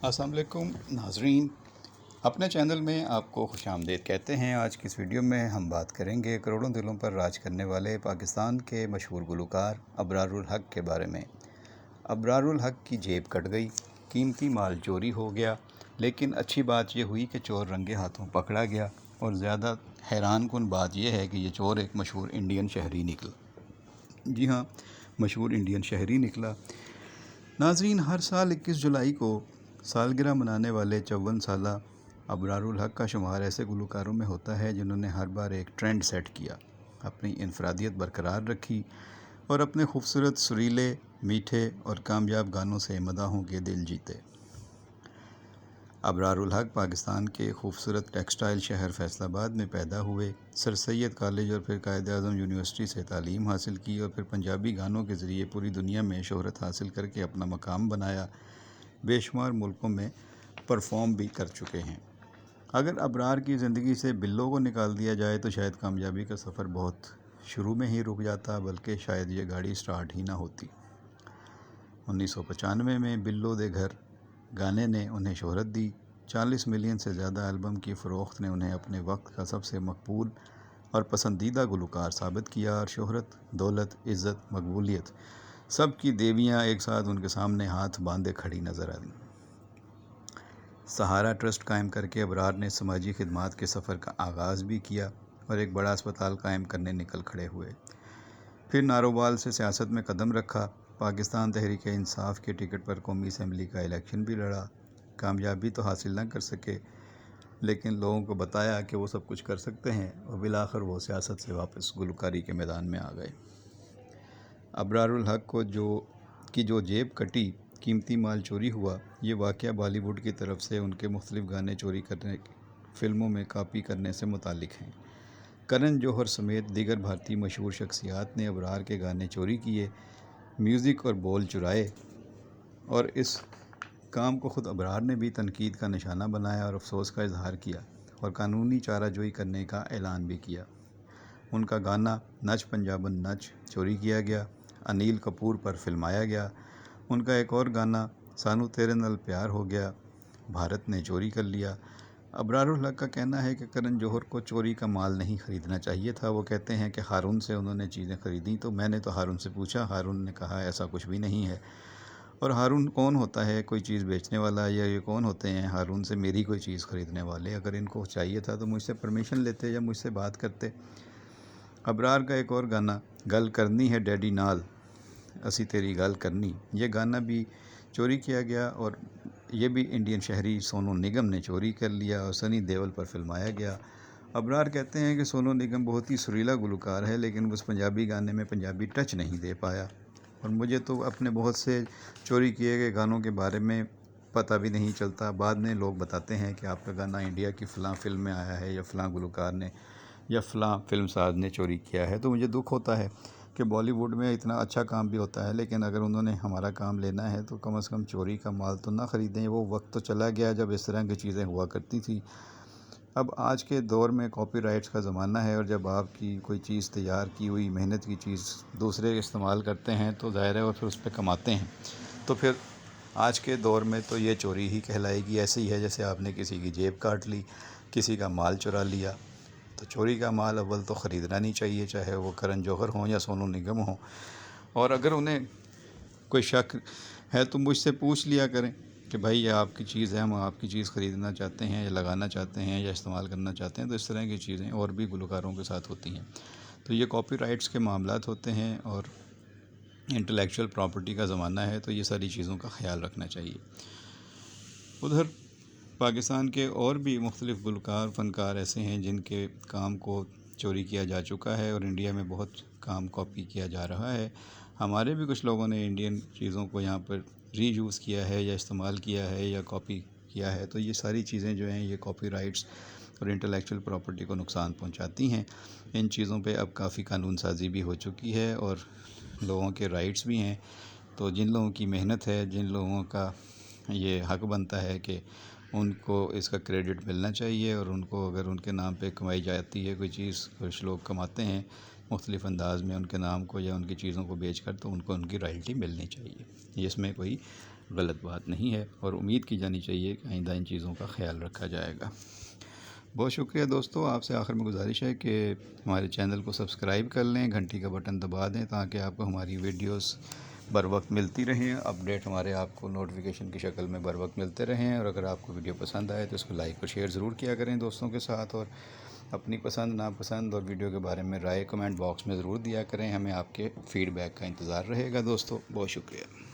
السلام علیکم ناظرین، اپنے چینل میں آپ کو خوش آمدید کہتے ہیں۔ آج کی اس ویڈیو میں ہم بات کریں گے کروڑوں دلوں پر راج کرنے والے پاکستان کے مشہور گلوکار ابرار الحق کے بارے میں۔ ابرار الحق کی جیب کٹ گئی، قیمتی مال چوری ہو گیا، لیکن اچھی بات یہ ہوئی کہ چور رنگے ہاتھوں پکڑا گیا، اور زیادہ حیران کن بات یہ ہے کہ یہ چور ایک مشہور انڈین شہری نکلا۔ جی ہاں، مشہور انڈین شہری نکلا۔ ناظرین، ہر سال 21 جولائی کو سالگرہ منانے والے 54 سالہ ابرار الحق کا شمار ایسے گلوکاروں میں ہوتا ہے جنہوں نے ہر بار ایک ٹرینڈ سیٹ کیا، اپنی انفرادیت برقرار رکھی اور اپنے خوبصورت، سریلے، میٹھے اور کامیاب گانوں سے مداحوں کے دل جیتے۔ ابرار الحق پاکستان کے خوبصورت ٹیکسٹائل شہر فیصل آباد میں پیدا ہوئے۔ سر سید کالج اور پھر قائد اعظم یونیورسٹی سے تعلیم حاصل کی اور پھر پنجابی گانوں کے ذریعے پوری دنیا میں شہرت حاصل کر کے اپنا مقام بنایا۔ بے شمار ملکوں میں پرفارم بھی کر چکے ہیں۔ اگر ابرار کی زندگی سے بلو کو نکال دیا جائے تو شاید کامیابی کا سفر بہت شروع میں ہی رک جاتا، بلکہ شاید یہ گاڑی سٹارٹ ہی نہ ہوتی۔ 1995 میں بلو دے گھر گانے نے انہیں شہرت دی۔ 40 ملین سے زیادہ البم کی فروخت نے انہیں اپنے وقت کا سب سے مقبول اور پسندیدہ گلوکار ثابت کیا، اور شہرت، دولت، عزت، مقبولیت، سب کی دیویاں ایک ساتھ ان کے سامنے ہاتھ باندھے کھڑی نظر آئیں۔ سہارا ٹرسٹ قائم کر کے ابرار نے سماجی خدمات کے سفر کا آغاز بھی کیا اور ایک بڑا اسپتال قائم کرنے نکل کھڑے ہوئے۔ پھر نارووال سے سیاست میں قدم رکھا، پاکستان تحریک انصاف کے ٹکٹ پر قومی اسمبلی کا الیکشن بھی لڑا۔ کامیابی تو حاصل نہ کر سکے، لیکن لوگوں کو بتایا کہ وہ سب کچھ کر سکتے ہیں، اور بالآخر وہ سیاست سے واپس گلوکاری کے میدان میں آ گئے۔ ابرار الحق کو جو جیب کٹی، قیمتی مال چوری ہوا، یہ واقعہ بالی ووڈ کی طرف سے ان کے مختلف گانے چوری کرنے، فلموں میں کاپی کرنے سے متعلق ہیں۔ کرن جوہر سمیت دیگر بھارتی مشہور شخصیات نے ابرار کے گانے چوری کیے، میوزک اور بول چرائے، اور اس کام کو خود ابرار نے بھی تنقید کا نشانہ بنایا اور افسوس کا اظہار کیا، اور قانونی چارہ جوئی کرنے کا اعلان بھی کیا۔ ان کا گانا نچ پنجابن نچ چوری کیا گیا، انیل کپور پر فلمایا گیا۔ ان کا ایک اور گانا سانو تیرے نال پیار ہو گیا بھارت نے چوری کر لیا۔ ابرار الحق کا کہنا ہے کہ کرن جوہر کو چوری کا مال نہیں خریدنا چاہیے تھا۔ وہ کہتے ہیں کہ ہارون سے انہوں نے چیزیں خریدیں تو میں نے ہارون سے پوچھا، ہارون نے کہا ایسا کچھ بھی نہیں ہے۔ اور ہارون کون ہوتا ہے؟ کوئی چیز بیچنے والا، یا یہ کون ہوتے ہیں ہارون سے میری کوئی چیز خریدنے والے؟ اگر ان کو چاہیے تھا تو مجھ سے پرمیشن لیتے یا مجھ سے بات کرتے۔ ابرار کا ایک اور گانا گل کرنی ہے ڈیڈی نال اسی تیری گل کرنی، یہ گانا بھی چوری کیا گیا، اور یہ بھی انڈین شہری سونو نگم نے چوری کر لیا اور سنی دیول پر فلمایا گیا۔ ابرار کہتے ہیں کہ سونو نگم بہت ہی سریلا گلوکار ہے، لیکن اس پنجابی گانے میں پنجابی ٹچ نہیں دے پایا، اور مجھے تو اپنے بہت سے چوری کیے گئے گانوں کے بارے میں پتہ بھی نہیں چلتا۔ بعد میں لوگ بتاتے ہیں کہ آپ کا گانا انڈیا کی فلاں فلم میں آیا ہے، یا فلاں گلوکار نے یا فلاں فلم ساز نے چوری کیا ہے۔ تو مجھے دکھ ہوتا ہے کہ بالی ووڈ میں اتنا اچھا کام بھی ہوتا ہے، لیکن اگر انہوں نے ہمارا کام لینا ہے تو کم از کم چوری کا مال تو نہ خریدیں۔ وہ وقت تو چلا گیا جب اس طرح کی چیزیں ہوا کرتی تھیں۔ اب آج کے دور میں کاپی رائٹس کا زمانہ ہے، اور جب آپ کی کوئی چیز تیار کی ہوئی محنت کی چیز دوسرے استعمال کرتے ہیں تو ظاہر ہے وہ پھر اس پہ کماتے ہیں، تو پھر آج کے دور میں تو یہ چوری ہی کہلائے گی۔ ایسے ہی ہے جیسے آپ نے کسی کی جیب کاٹ لی، کسی کا مال چرا لیا۔ تو چوری کا مال اول تو خریدنا نہیں چاہیے، چاہے وہ کرن جوہر ہوں یا سونو نگم ہوں۔ اور اگر انہیں کوئی شک ہے تو مجھ سے پوچھ لیا کریں کہ بھائی یہ آپ کی چیز ہے، ہم آپ کی چیز خریدنا چاہتے ہیں یا لگانا چاہتے ہیں یا استعمال کرنا چاہتے ہیں۔ تو اس طرح کی چیزیں اور بھی گلوکاروں کے ساتھ ہوتی ہیں۔ تو یہ کاپی رائٹس کے معاملات ہوتے ہیں، اور انٹلیکچوئل پراپرٹی کا زمانہ ہے، تو یہ ساری چیزوں کا خیال رکھنا چاہیے۔ ادھر پاکستان کے اور بھی مختلف گلوکار، فنکار ایسے ہیں جن کے کام کو چوری کیا جا چکا ہے، اور انڈیا میں بہت کام کاپی کیا جا رہا ہے۔ ہمارے بھی کچھ لوگوں نے انڈین چیزوں کو یہاں پر ری یوز کیا ہے، یا استعمال کیا ہے، یا کاپی کیا ہے۔ تو یہ ساری چیزیں جو ہیں یہ کاپی رائٹس اور انٹلیکچوئل پراپرٹی کو نقصان پہنچاتی ہیں۔ ان چیزوں پہ اب کافی قانون سازی بھی ہو چکی ہے، اور لوگوں کے رائٹس بھی ہیں۔ تو جن لوگوں کی محنت ہے، جن لوگوں کا یہ حق بنتا ہے کہ ان کو اس کا کریڈٹ ملنا چاہیے، اور ان کو اگر ان کے نام پہ کمائی جاتی ہے کوئی چیز، کچھ لوگ کماتے ہیں مختلف انداز میں ان کے نام کو یا ان کی چیزوں کو بیچ کر، تو ان کو ان کی رائلٹی ملنی چاہیے۔ اس میں کوئی غلط بات نہیں ہے، اور امید کی جانی چاہیے کہ آئندہ ان چیزوں کا خیال رکھا جائے گا۔ بہت شکریہ دوستو، آپ سے آخر میں گزارش ہے کہ ہمارے چینل کو سبسکرائب کر لیں، گھنٹی کا بٹن دبا دیں تاکہ آپ کو ہماری ویڈیوز بر وقت ملتی رہیں، اپڈیٹ ہمارے آپ کو نوٹیفیکیشن کی شکل میں بر وقت ملتے رہیں۔ اور اگر آپ کو ویڈیو پسند آئے تو اس کو لائک اور شیئر ضرور کیا کریں دوستوں کے ساتھ، اور اپنی پسند ناپسند اور ویڈیو کے بارے میں رائے کمنٹ باکس میں ضرور دیا کریں۔ ہمیں آپ کے فیڈ بیک کا انتظار رہے گا دوستو۔ بہت شکریہ۔